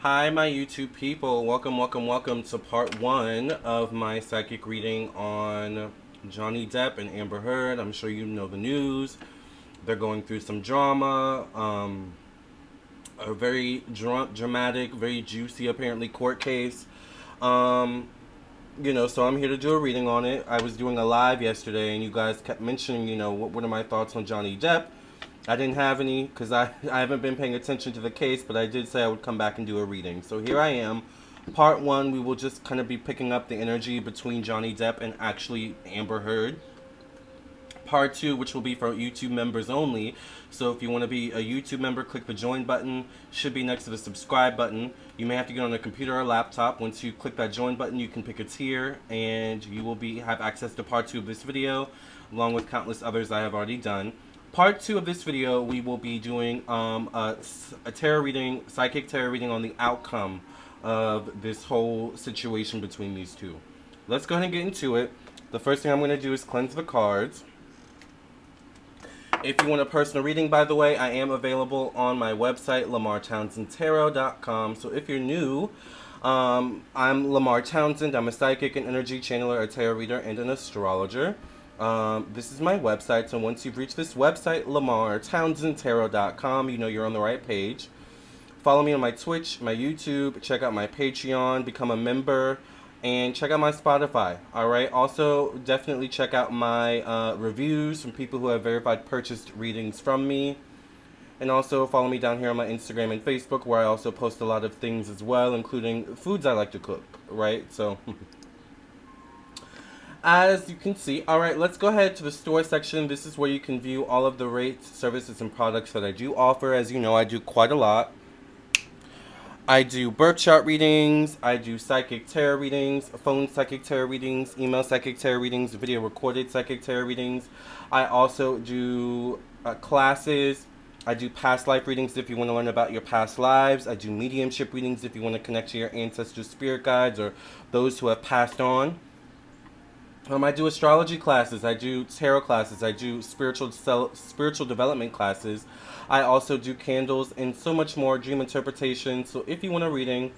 Hi, my YouTube people. Welcome to part one of my psychic reading on Johnny Depp and Amber Heard. I'm sure you know the news. They're going through some drama. A very dramatic, very juicy, apparently, court case. Um, so I'm here to do a reading on it. I was doing a live yesterday, and you guys kept mentioning, what are my thoughts on Johnny Depp? I didn't have any because I haven't been paying attention to the case, but I did say I would come back and do a reading. So here I am. Part one, we will just kind of be picking up the energy between Johnny Depp and actually Amber Heard. Part two, which will be for YouTube members only. So if you want to be a YouTube member, click the join button. Should be next to the subscribe button. You may have to get on a computer or laptop. Once you click that join button, you can pick a tier, and you will have access to part two of this video, along with countless others I have already done. Part two of this video, we will be doing a tarot reading, psychic tarot reading on the outcome of this whole situation between these two. Let's go ahead and get into it. The first thing I'm going to do is cleanse the cards. If you want a personal reading, by the way, I am available on my website, LamarrTownsendTarot.com. So if you're new, I'm Lamarr Townsend. I'm a psychic, an energy channeler, a tarot reader, and an astrologer. This is my website, so once you've reached this website, LamarrTownsendTarot.com, you know you're on the right page. Follow me on my Twitch, my YouTube, check out my Patreon, become a member, and check out my Spotify. Alright, also definitely check out my reviews from people who have verified purchased readings from me. And also follow me down here on my Instagram and Facebook, where I also post a lot of things as well, including foods I like to cook, right? So as you can see, alright, let's go ahead to the store section. This is where you can view all of the rates, services, and products that I do offer. As you know, I do quite a lot. I do birth chart readings, I do psychic tarot readings, phone psychic tarot readings, email psychic tarot readings, video recorded psychic tarot readings. I also do classes. I do past life readings if you want to learn about your past lives. I do mediumship readings if you want to connect to your ancestors, spirit guides, or those who have passed on. I do astrology classes. I do tarot classes. I do spiritual development classes. I also do candles and so much more. Dream interpretation. So if you want a reading,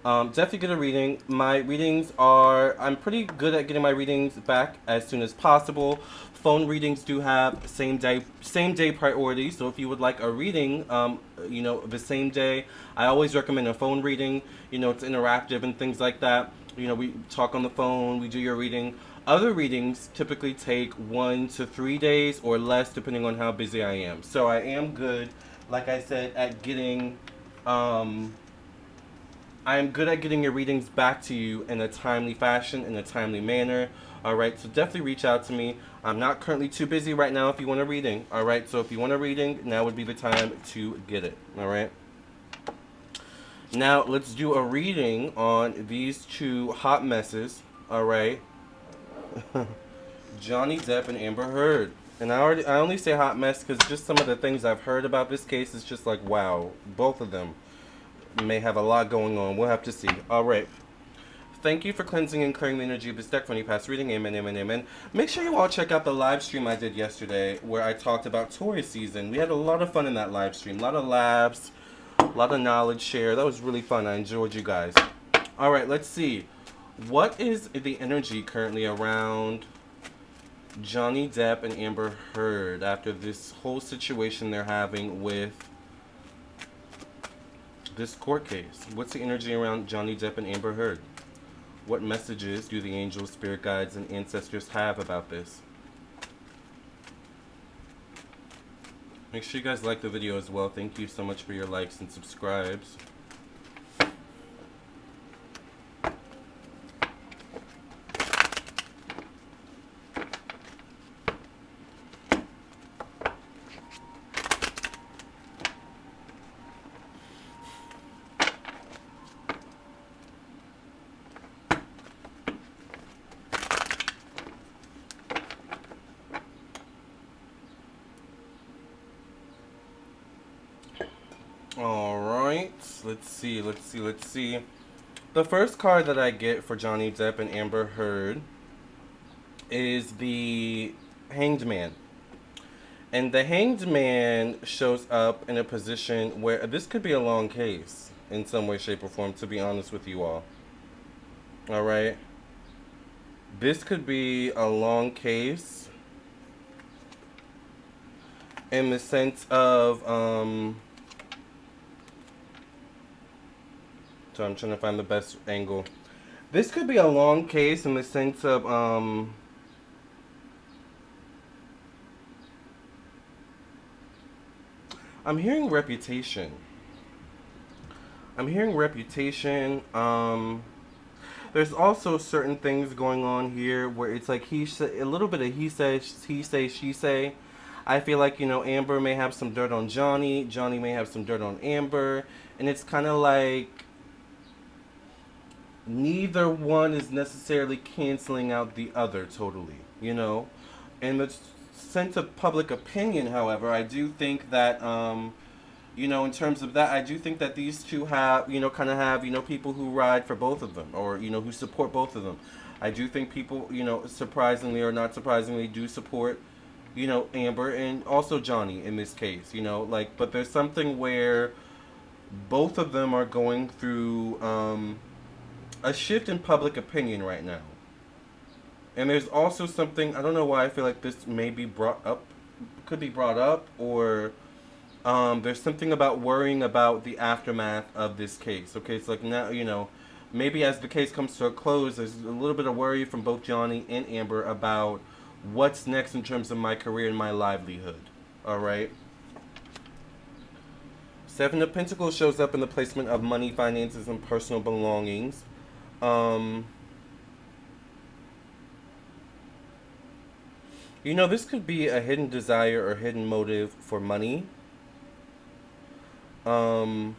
definitely get a reading. My readings are, I'm pretty good at getting my readings back as soon as possible. Phone readings do have same day priority. So if you would like a reading, the same day, I always recommend a phone reading. It's interactive and things like that. We talk on the phone, we do your reading. Other readings typically take 1 to 3 days or less, depending on how busy I am. So I am good, like I said, at getting, I am good at getting your readings back to you in a timely fashion, in a timely manner. Alright, so definitely reach out to me. I'm not currently too busy right now if you want a reading. Alright, so if you want a reading, now would be the time to get it. Alright. Now, let's do a reading on these two hot messes. Alright. Johnny Depp and Amber Heard. And I only say hot mess because just some of the things I've heard about this case is just like, wow, both of them may have a lot going on. We'll have to see. Alright. Thank you for cleansing and clearing the energy of this deck for any past reading. Amen, amen, amen. Make sure you all check out the live stream I did yesterday where I talked about Taurus season. We had a lot of fun in that live stream. A lot of laughs, a lot of knowledge share. That was really fun. I enjoyed you guys. Alright, let's see. What is the energy currently around Johnny Depp and Amber Heard after this whole situation they're having with this court case? What's the energy around Johnny Depp and Amber Heard? What messages do the angels, spirit guides, and ancestors have about this? Make sure you guys like the video as well. Thank you so much for your likes and subscribes. Alright, let's see. The first card that I get for Johnny Depp and Amber Heard is the Hanged Man. And the Hanged Man shows up in a position where this could be a long case. in some way, shape, or form, to be honest with you all. All right. This could be a long case in the sense of, so I'm trying to find the best angle. This could be a long case in the sense of, I'm hearing reputation. I'm hearing reputation. There's also certain things going on here where it's like a little bit of he say, she say. I feel like Amber may have some dirt on Johnny. Johnny may have some dirt on Amber, and it's kind of like neither one is necessarily canceling out the other totally. In the sense of public opinion, however, I do think that in terms of that, I do think that these two have, kind of have, people who ride for both of them, or, who support both of them. I do think people, surprisingly or not surprisingly, do support, Amber and also Johnny in this case, but there's something where both of them are going through a shift in public opinion right now. And there's also something, I don't know why I feel like this may be brought up, could be brought up, or there's something about worrying about the aftermath of this case. Okay, it's like now, maybe as the case comes to a close, there's a little bit of worry from both Johnny and Amber about what's next in terms of my career and my livelihood. All right. Seven of Pentacles shows up in the placement of money, finances, and personal belongings. Um, this could be a hidden desire or hidden motive for money. Um,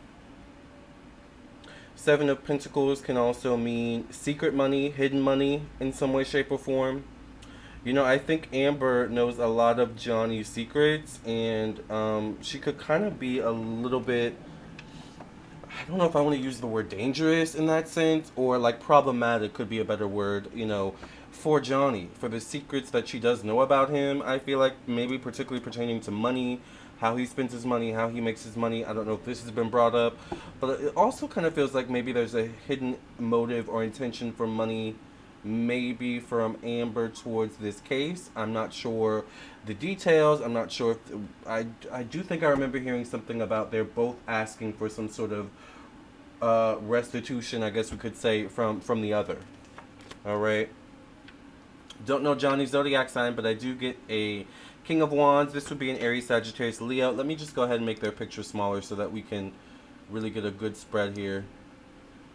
Seven of Pentacles can also mean secret money, hidden money in some way, shape, or form. I think Amber knows a lot of Johnny's secrets, and she could kind of be a little bit, I don't know if I want to use the word dangerous in that sense, or like problematic could be a better word, for Johnny, for the secrets that she does know about him. I feel like maybe particularly pertaining to money, how he spends his money, how he makes his money. I don't know if this has been brought up, but it also kind of feels like maybe there's a hidden motive or intention for money, maybe from Amber towards this case. I'm not sure the details. I'm not sure if I do think I remember hearing something about they're both asking for some sort of restitution, I guess we could say, from the other. All right. Don't know Johnny's zodiac sign, but I do get a King of Wands. This would be an Aries, Sagittarius, Leo. Let me just go ahead and make their picture smaller so that we can really get a good spread here.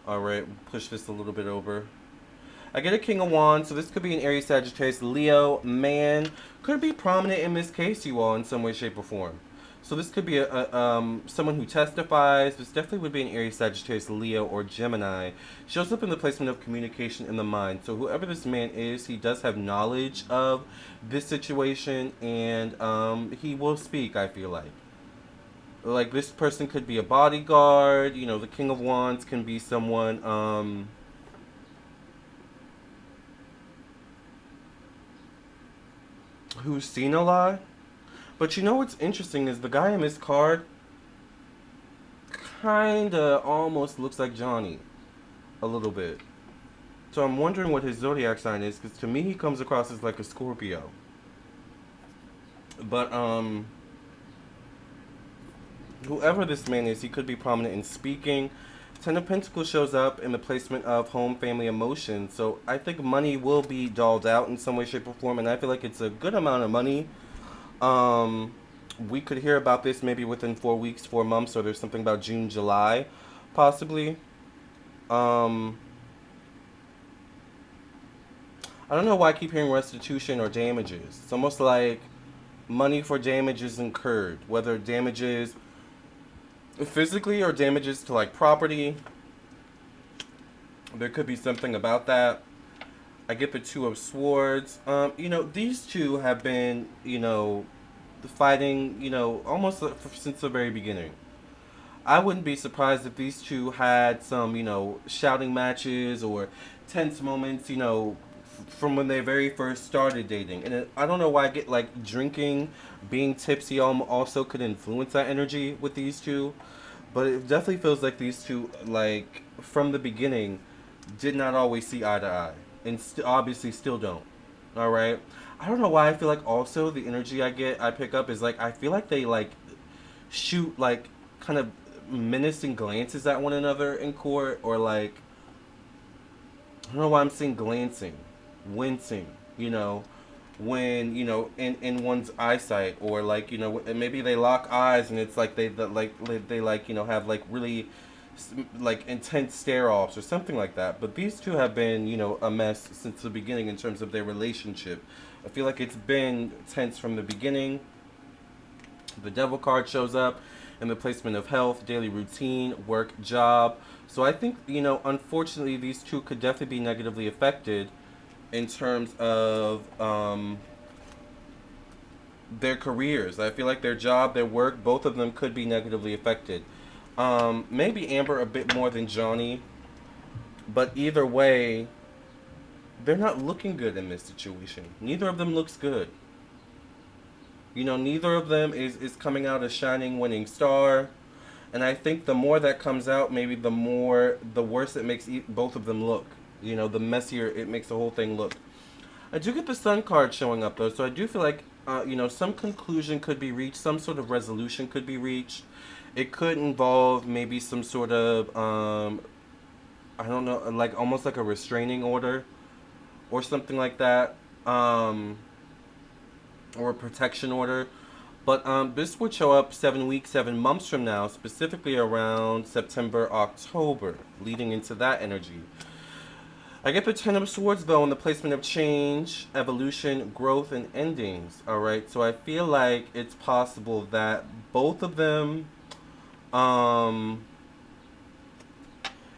All right, push this a little bit over. I get a King of Wands, so this could be an Aries, Sagittarius, Leo man. Could be prominent in this case, you all, in some way, shape, or form. So this could be someone who testifies. This definitely would be an Aries, Sagittarius, Leo, or Gemini. Shows up in the placement of communication in the mind. So whoever this man is, he does have knowledge of this situation, and he will speak, I feel like. Like, this person could be a bodyguard. The King of Wands can be someone who's seen a lot. But what's interesting is the guy in this card kinda almost looks like Johnny a little bit. So I'm wondering what his zodiac sign is, because to me he comes across as like a Scorpio. But whoever this man is, he could be prominent in speaking. Ten of Pentacles shows up in the placement of home, family, emotions. So I think money will be dolled out in some way, shape, or form, and I feel like it's a good amount of money. We could hear about this maybe within 4 weeks, 4 months, or there's something about June, July, possibly. Um, I don't know why I keep hearing restitution or damages. It's almost like money for damages incurred, whether damages physically or damages to like property. There could be something about that. I get the Two of Swords. These two have been, fighting, almost since the very beginning. I wouldn't be surprised if these two had some, shouting matches or tense moments, from when they very first started dating. And I don't know why I get drinking, being tipsy also could influence that energy with these two. But it definitely feels like these two, like from the beginning, did not always see eye to eye, and obviously still don't. All right. I don't know why I feel like also the energy I pick up is like I feel like they like shoot like kind of menacing glances at one another in court, or like I don't know why I'm saying glancing, wincing, you know, when, in one's eyesight, or like, maybe they lock eyes and it's like they like, have like really like intense stare offs or something like that. But these two have been, a mess since the beginning in terms of their relationship. I feel like it's been tense from the beginning. The devil card shows up in the placement of health, daily routine, work, job. So I think, unfortunately, these two could definitely be negatively affected in terms of their careers. I feel like their job, their work, both of them could be negatively affected. Maybe Amber a bit more than Johnny, but either way, they're not looking good in this situation. Neither of them looks good. Neither of them is coming out a shining winning star. And I think the more that comes out, maybe the worse it makes both of them look. The messier it makes the whole thing look. I do get the Sun card showing up though, so I do feel like some conclusion could be reached, some sort of resolution could be reached. It could involve maybe some sort of I don't know, like almost like a restraining order or something like that, or a protection order. But this would show up 7 weeks, 7 months from now, specifically around September, October, leading into that energy. I get the Ten of Swords though in the placement of change, evolution, growth, and endings. All right, so I feel like it's possible that both of them. Um,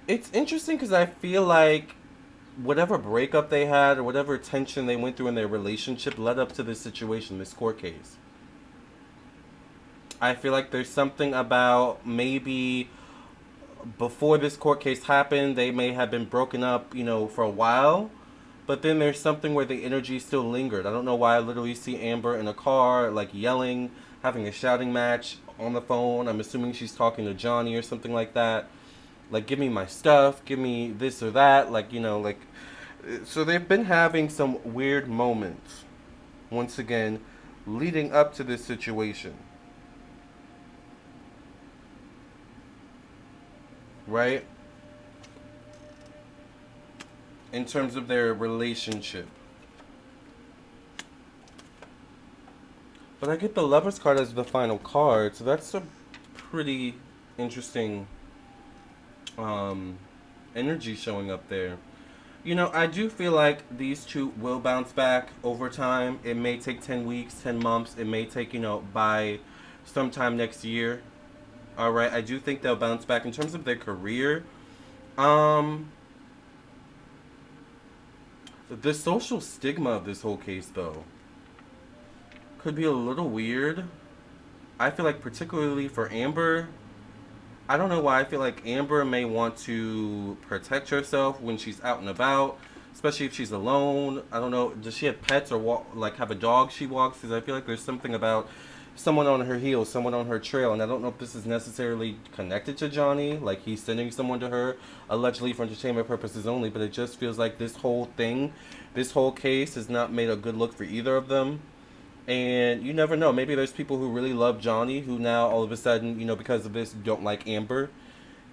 it's interesting because I feel like whatever breakup they had or whatever tension they went through in their relationship led up to this situation, this court case. I feel like there's something about maybe before this court case happened, they may have been broken up, for a while. But then there's something where the energy still lingered. I don't know why I literally see Amber in a car, like yelling, having a shouting match on the phone. I'm assuming she's talking to Johnny or something like that. Like, give me my stuff, give me this or that. Like, so they've been having some weird moments, once again, leading up to this situation. Right? In terms of their relationship. But I get the Lover's card as the final card, so that's a pretty interesting um, energy showing up there. I do feel like these two will bounce back over time. It may take 10 weeks, 10 months. It may take, by sometime next year. All right. I do think they'll bounce back in terms of their career. Um, the social stigma of this whole case, though, could be a little weird. I feel like, particularly for Amber, I don't know why I feel like Amber may want to protect herself when she's out and about, especially if she's alone. I don't know. Does she have pets or like have a dog she walks? Because I feel like there's something about someone on her heels, someone on her trail, and I don't know if this is necessarily connected to Johnny, like he's sending someone to her, allegedly for entertainment purposes only. But it just feels like this whole thing, this whole case, has not made a good look for either of them. And you never know. Maybe there's people who really love Johnny who now all of a sudden, because of this, don't like Amber,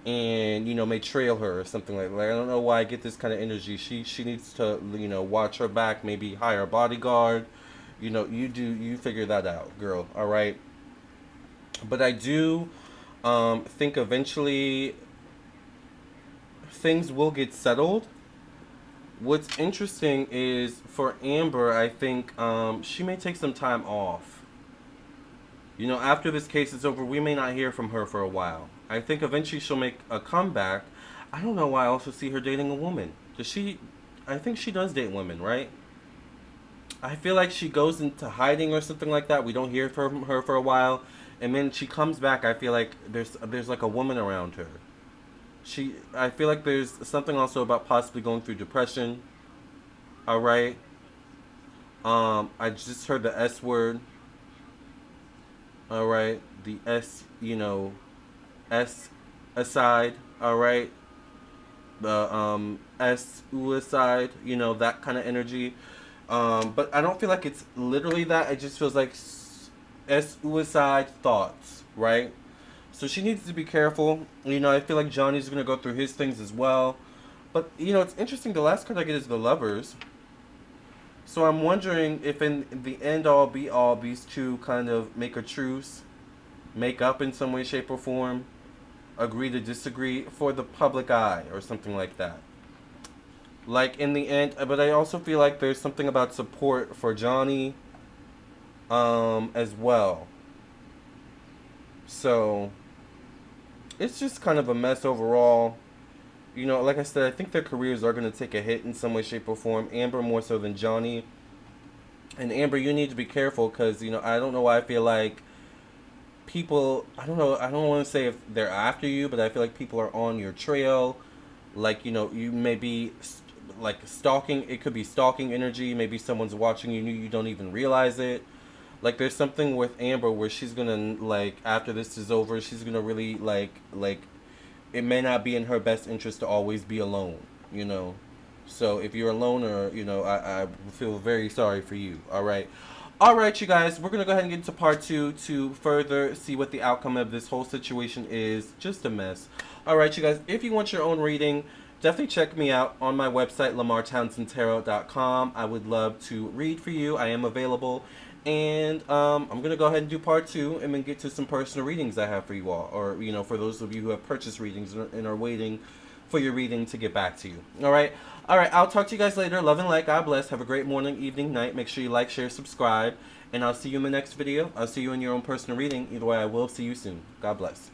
and may trail her or something like that. I don't know why I get this kind of energy. She needs to watch her back. Maybe hire a bodyguard. You figure that out, girl. All right. But I do think eventually things will get settled. What's interesting is for Amber, I think she may take some time off. After this case is over, we may not hear from her for a while. I think eventually she'll make a comeback. I don't know why I also see her dating a woman. Does she? I think she does date women, right? I feel like she goes into hiding or something like that. We don't hear from her for a while, and then she comes back. I feel like there's like a woman around her. I feel like there's something also about possibly going through depression. All right. I just heard the S word. All right, the S, S aside, all right? The suicide, you know, that kind of energy. But I don't feel like it's literally that. It just feels like suicide thoughts, right? So she needs to be careful. You know, I feel like Johnny's gonna go through his things as well. But you know, it's interesting. The last card I get is the Lovers. So I'm wondering if in the end all be all, these two kind of make a truce, make up in some way, shape, or form, agree to disagree for the public eye or something like that. Like in the end, but I also feel like there's something about support for Johnny as well. So it's just kind of a mess overall. You know, like I said, I think their careers are going to take a hit in some way, shape, or form. Amber more so than Johnny. And Amber, you need to be careful because, you know, I don't know why I feel like people, I don't know, I don't want to say if they're after you, but I feel like people are on your trail. Like, you know, you may be like stalking, it could be stalking energy. Maybe someone's watching you, you don't even realize it. Like there's something with Amber where she's gonna like after this is over, she's gonna really like it may not be in her best interest to always be alone, you know. So if you're a loner, you know, I feel very sorry for you. All right. All right, you guys, we're going to go ahead and get into part two to further see what the outcome of this whole situation is. Just a mess. All right, you guys, if you want your own reading, definitely check me out on my website, lamarrtownsendtarot.com. I would love to read for you. I am available. And I'm going to go ahead and do part two and then get to some personal readings I have for you all. Or, you know, for those of you who have purchased readings and are waiting for your reading to get back to you. All right. All right. I'll talk to you guys later. Love and light. God bless. Have a great morning, evening, night. Make sure you like, share, subscribe. And I'll see you in the next video. I'll see you in your own personal reading. Either way, I will see you soon. God bless.